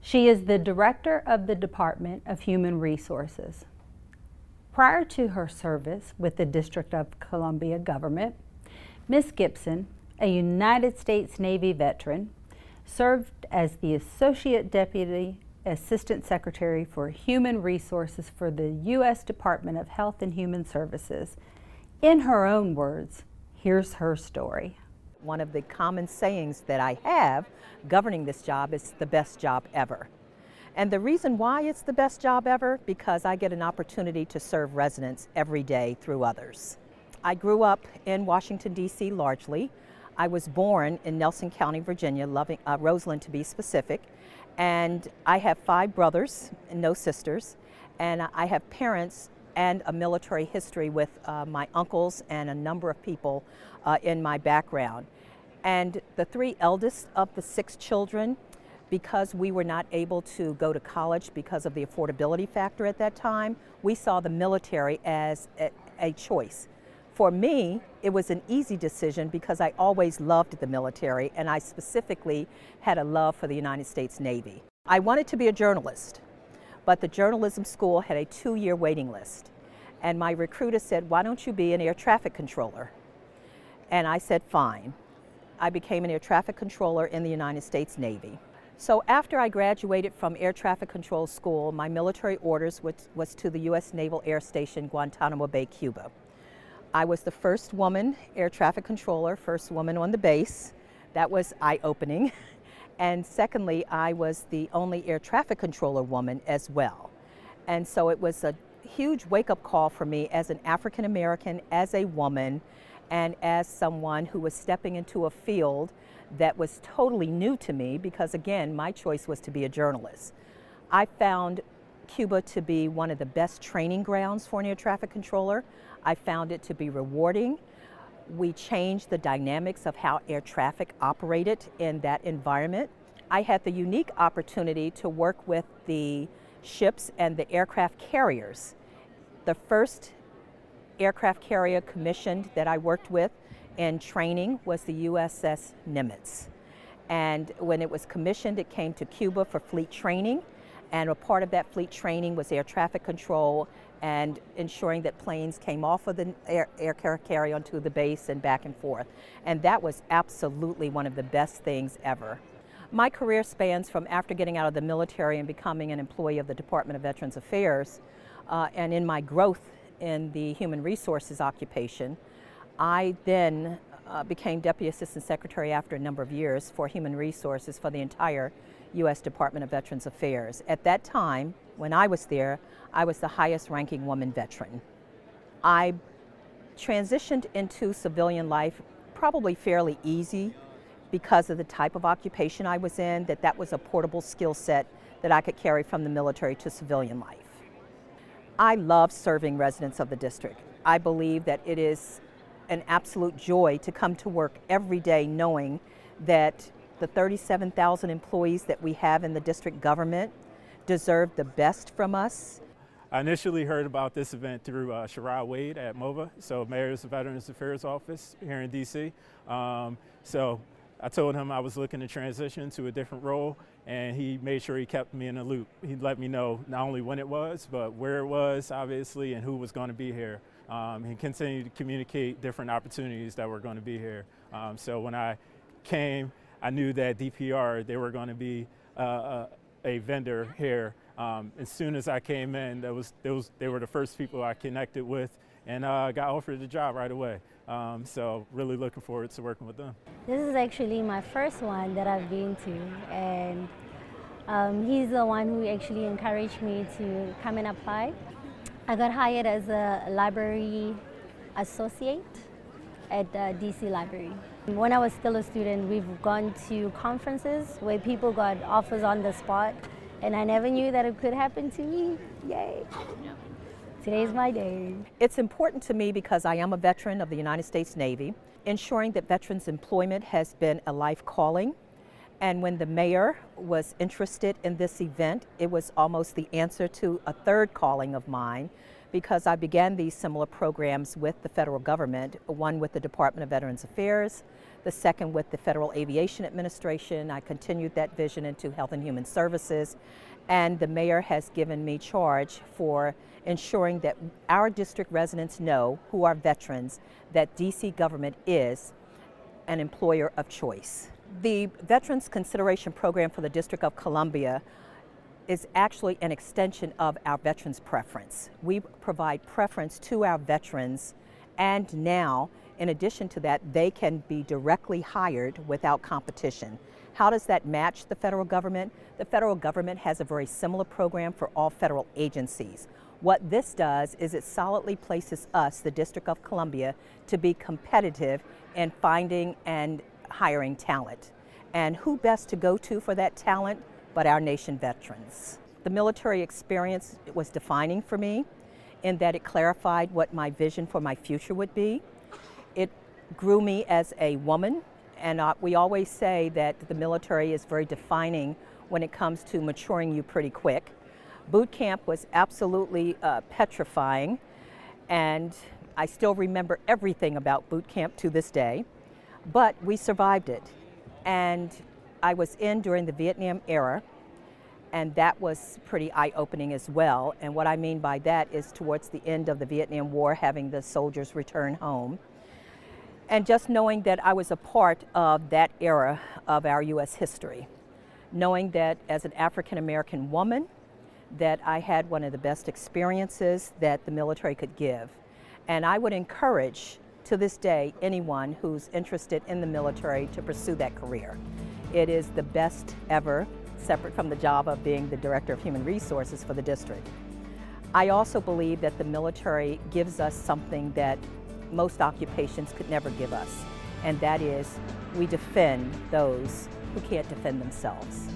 She is the director of the Department of Human Resources. Prior to her service with the District of Columbia government, Ms. Gibson, a United States Navy veteran, served as the Associate Deputy Assistant Secretary for Human Resources for the U.S. Department of Health and Human Services. In her own words, here's her story. One of the common sayings that I have governing this job is the best job ever. And the reason why it's the best job ever, because I get an opportunity to serve residents every day through others. I grew up in Washington, D.C. largely. I was born in Nelson County, Virginia, Roseland to be specific. And I have 5 brothers and no sisters. And I have parents and a military history with my uncles and a number of people in my background. And the 3 eldest of the 6 children, because we were not able to go to college because of the affordability factor at that time, we saw the military as a choice. For me, it was an easy decision because I always loved the military, and I specifically had a love for the United States Navy. I wanted to be a journalist, but the journalism school had a 2-year waiting list. And my recruiter said, "Why don't you be an air traffic controller?" And I said, fine. I became an air traffic controller in the United States Navy. So after I graduated from air traffic control school, my military orders was to the U.S. Naval Air Station, Guantanamo Bay, Cuba. I was the first woman air traffic controller, first woman on the base. That was eye-opening. And secondly, I was the only air traffic controller woman as well. And so it was a huge wake-up call for me as an African American, as a woman, and as someone who was stepping into a field that was totally new to me because, again, my choice was to be a journalist. I found Cuba to be one of the best training grounds for an air traffic controller. I found it to be rewarding. We changed the dynamics of how air traffic operated in that environment. I had the unique opportunity to work with the ships and the aircraft carriers. The first aircraft carrier commissioned that I worked with in training was the USS Nimitz. And when it was commissioned, it came to Cuba for fleet training. And a part of that fleet training was air traffic control and ensuring that planes came off of the aircraft carrier onto the base and back and forth. And that was absolutely one of the best things ever. My career spans from after getting out of the military and becoming an employee of the Department of Veterans Affairs, and in my growth in the human resources occupation, I then became Deputy Assistant Secretary after a number of years for human resources for the entire U.S. Department of Veterans Affairs. At that time, when I was there, I was the highest ranking woman veteran. I transitioned into civilian life probably fairly easy because of the type of occupation I was in, that was a portable skill set that I could carry from the military to civilian life. I love serving residents of the district. I believe that it is an absolute joy to come to work every day knowing that the 37,000 employees that we have in the district government deserve the best from us. I initially heard about this event through Sherrod Wade at MOVA, so Mayor's Veterans Affairs Office here in DC. So I told him I was looking to transition to a different role, and he made sure he kept me in the loop. He let me know not only when it was, but where it was, obviously, and who was going to be here. He continued to communicate different opportunities that were going to be here. So when I came, I knew that DPR, they were going to be a vendor here. As soon as I came in, they were the first people I connected with, and got offered the job right away. So really looking forward to working with them. This is actually my first one that I've been to, and he's the one who actually encouraged me to come and apply. I got hired as a library associate at DC Library. When I was still a student, we've gone to conferences where people got offers on the spot, and I never knew that it could happen to me. Yay! Today's my day. It's important to me because I am a veteran of the United States Navy. Ensuring that veterans' employment has been a life calling. And when the mayor was interested in this event, it was almost the answer to a third calling of mine, because I began these similar programs with the federal government, one with the Department of Veterans Affairs, the second with the Federal Aviation Administration. I continued that vision into Health and Human Services, and the mayor has given me charge for ensuring that our district residents know, who are veterans, that DC government is an employer of choice. The Veterans Consideration Program for the District of Columbia is actually an extension of our veterans preference. We provide preference to our veterans, and now, in addition to that, they can be directly hired without competition. How does that match the federal government? The federal government has a very similar program for all federal agencies. What this does is it solidly places us, the District of Columbia, to be competitive in finding and hiring talent. And who best to go to for that talent but our nation veterans? The military experience was defining for me in that it clarified what my vision for my future would be. It grew me as a woman, and we always say that the military is very defining when it comes to maturing you pretty quick. Boot camp was absolutely petrifying, and I still remember everything about boot camp to this day, but we survived it. And I was in during the Vietnam era, and that was pretty eye-opening as well. And what I mean by that is towards the end of the Vietnam War, having the soldiers return home, and just knowing that I was a part of that era of our U.S. history, knowing that as an African-American woman, that I had one of the best experiences that the military could give. And I would encourage, to this day, anyone who's interested in the military to pursue that career. It is the best ever, separate from the job of being the Director of Human Resources for the district. I also believe that the military gives us something that most occupations could never give us, and that is we defend those who can't defend themselves.